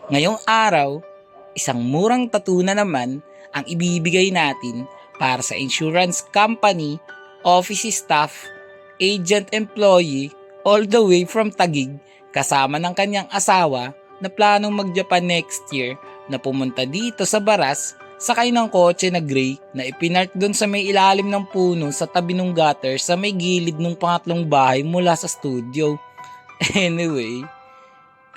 Ngayong araw, isang murang tattoo na naman ang ibibigay natin para sa insurance company, office staff, agent employee, all the way from Taguig kasama ng kanyang asawa na planong mag-Japan next year na pumunta dito sa Baras sakay ng kotse na gray na ipinark doon sa may ilalim ng puno sa tabi ng gutter sa may gilid ng pangatlong bahay mula sa studio. Anyway,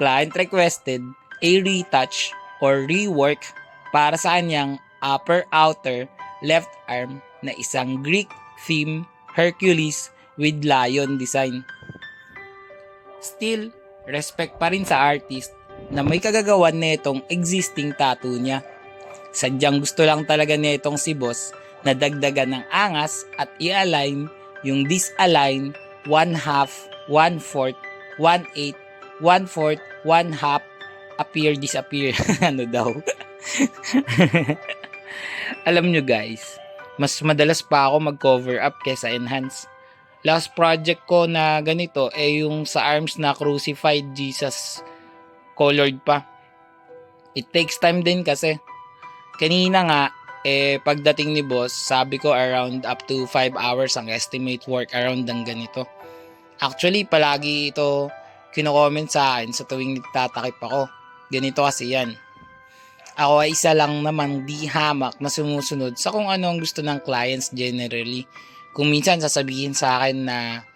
client requested a retouch or rework para sa kanyang upper outer left arm na isang Greek theme Hercules with lion design. Still, respect pa rin sa artist na may kagagawan netong existing tattoo niya. Sadyang gusto lang talaga netong si boss na dagdagan ng angas at i-align yung disalign, 1/2, 1/4, 1/8, 1/4, 1/2, appear, disappear. Ano daw? Alam nyo guys, mas madalas pa ako mag-cover up kesa enhance. Last project ko na ganito yung sa arms na crucified Jesus colored pa. It takes time din kasi. Kanina nga, pagdating ni boss, sabi ko around up to 5 hours ang estimate work around ng ganito. Actually, palagi ito kino-comment sa akin sa tuwing nagtatakip ako. Ganito kasi yan. Ako ay isa lang namang di hamak na sumusunod sa kung ano ang gusto ng clients generally. Kung minsan sasabihin sa akin na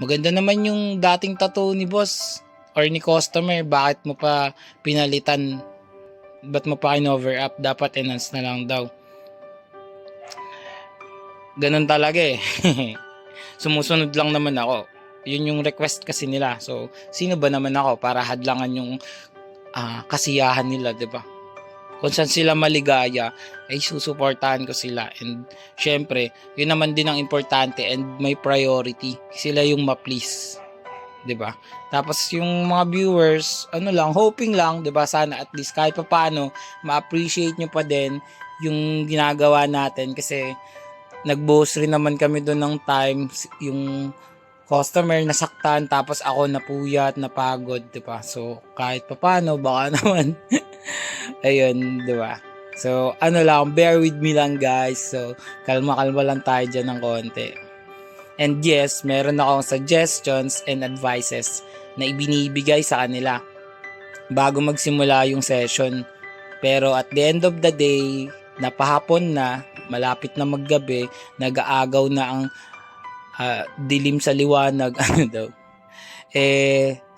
maganda naman yung dating tattoo ni boss or ni customer, bakit mo pa pinalitan? Ba't mo pa kinover up? Dapat enhance na lang daw. Ganun talaga eh. Sumusunod lang naman ako. Yun yung request kasi nila. So, sino ba naman ako para hadlangan yung kasiyahan nila, 'di ba? Kung saan sila maligaya, ay susuportahan ko sila. And syempre, yun naman din ang importante and may priority. Sila yung ma-please. 'Di ba? Tapos yung mga viewers, hoping lang, 'di ba, sana at least kahit papaano ma-appreciate nyo pa din yung ginagawa natin kasi nag-boast rin naman kami doon ng time yung customer nasaktan tapos ako napuyat, napagod, 'di ba? So kahit papaano baka naman ayun, 'di ba? So lang, bear with me lang guys. So kalma-kalma lang tayo diyan ng konti. And yes, meron akong suggestions and advices na ibinibigay sa kanila bago magsimula yung session. Pero at the end of the day, napahapon na, malapit na maggabi, nag-aagaw na ang dilim sa liwanag,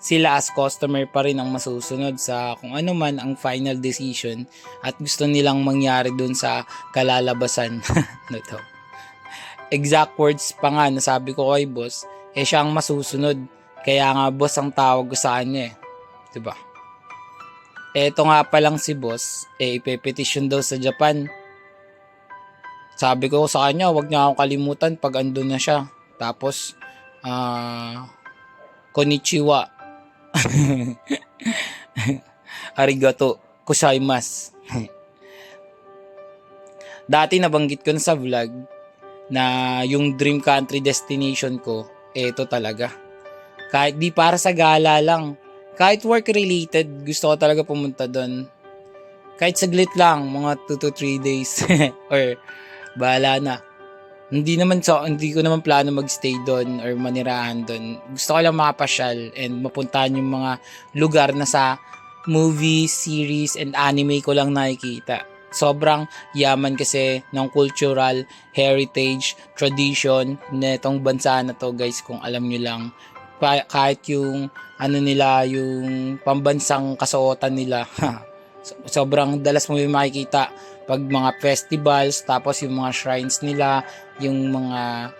sila as customer pa rin ang masusunod sa kung ano man ang final decision at gusto nilang mangyari dun sa kalalabasan. Exact words pa nga na sabi ko kay boss, siya ang masusunod. Kaya nga boss ang tawag ko sa kanya eh. Diba? Eto nga pa lang si boss, ipe-petition daw sa Japan. Sabi ko sa kanya, wag niya akong kalimutan pag andun na siya. Tapos, konnichiwa. Arigato gozaimasu. Dati nabanggit ko na sa vlog na yung dream country destination ko, ito talaga. Kahit di para sa gala lang, kahit work related, gusto ko talaga pumunta doon. Kahit saglit lang, mga 2 to 3 days or bahala na. Hindi ko naman plano magstay doon or manirahan doon. Gusto ko lang makapasyal and mapuntahan yung mga lugar na sa movie, series, and anime ko lang nakikita. Sobrang yaman kasi ng cultural, heritage, tradition netong bansa na to guys, kung alam nyo lang. Kahit yung yung pambansang kasuotan nila. Sobrang dalas mo yung makikita pag mga festivals, tapos yung mga shrines nila, yung mga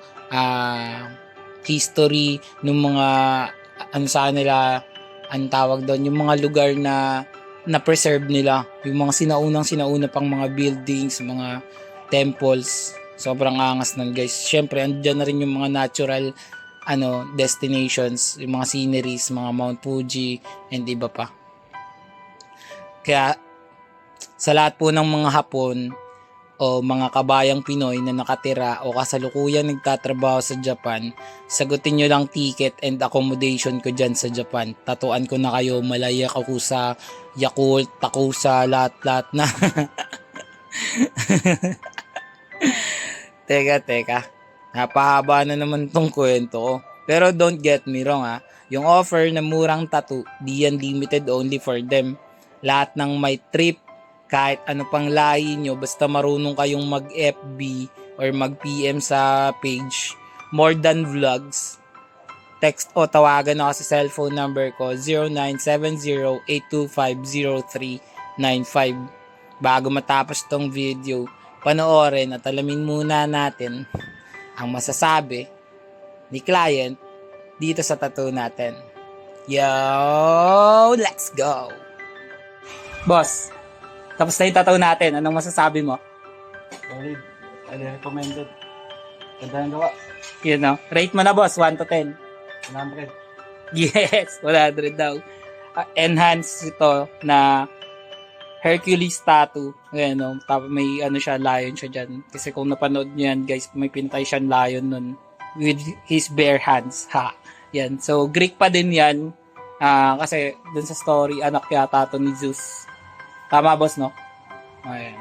history ng mga sa nila, ang tawag doon, yung mga lugar na preserve nila, yung mga sinauna pang mga buildings, mga temples. Sobrang angas nun guys. Syempre andyan na rin yung mga natural destinations, yung mga sceneries, mga Mount Fuji and iba pa. Kaya sa lahat po ng mga Hapon, o mga kabayang Pinoy na nakatira o kasalukuyan nagtatrabaho sa Japan, sagutin nyo lang ticket and accommodation ko dyan sa Japan. Tatuan ko na kayo, Malaya Kakusa, Yakult, Takusa, lahat-lahat na. Teka. Napahaba na naman tong kwento ko. Pero don't get me wrong ha. Yung offer na murang tattoo, di yan limited only for them. Lahat ng may trip, kahit ano pang lahi nyo, basta marunong kayong mag-FB or mag-PM sa page, more than vlogs, text o tawagan ako sa cellphone number ko 0970-825-0395. Bago matapos tong video, panoorin at alamin muna natin ang masasabi ni client dito sa tattoo natin. Yo, let's go! Boss, tapos na yung tattoo natin. Anong masasabi mo? Solid. Recommended. Ganda ng gawa. You know, rate mo na boss, 1 to 10. 100. Yes, 100 daw. Enhance ito na Hercules tattoo. Ayan, no? Tapos may ano siya, lion siya dyan. Kasi kung napanood niyo yan, guys, may pintay siyang lion nun with his bare hands. Ha. Yan. So, Greek pa din yan. Kasi dun sa story, anak yata to ni Zeus. Tama, boss, no? Ayan.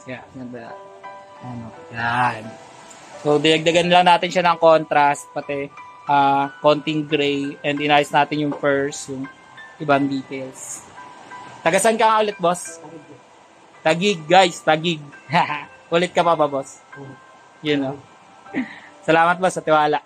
Yeah, ganda. Ano? Yan. So, dinagdagan lang natin siya ng contrast, pati konting gray, and inayos natin yung furs, yung ibang details. Tagasan ka nga ulit, boss? Tagig, guys. Tagig. Ulit ka pa ba, boss? Yun, no? Salamat, boss, sa tiwala.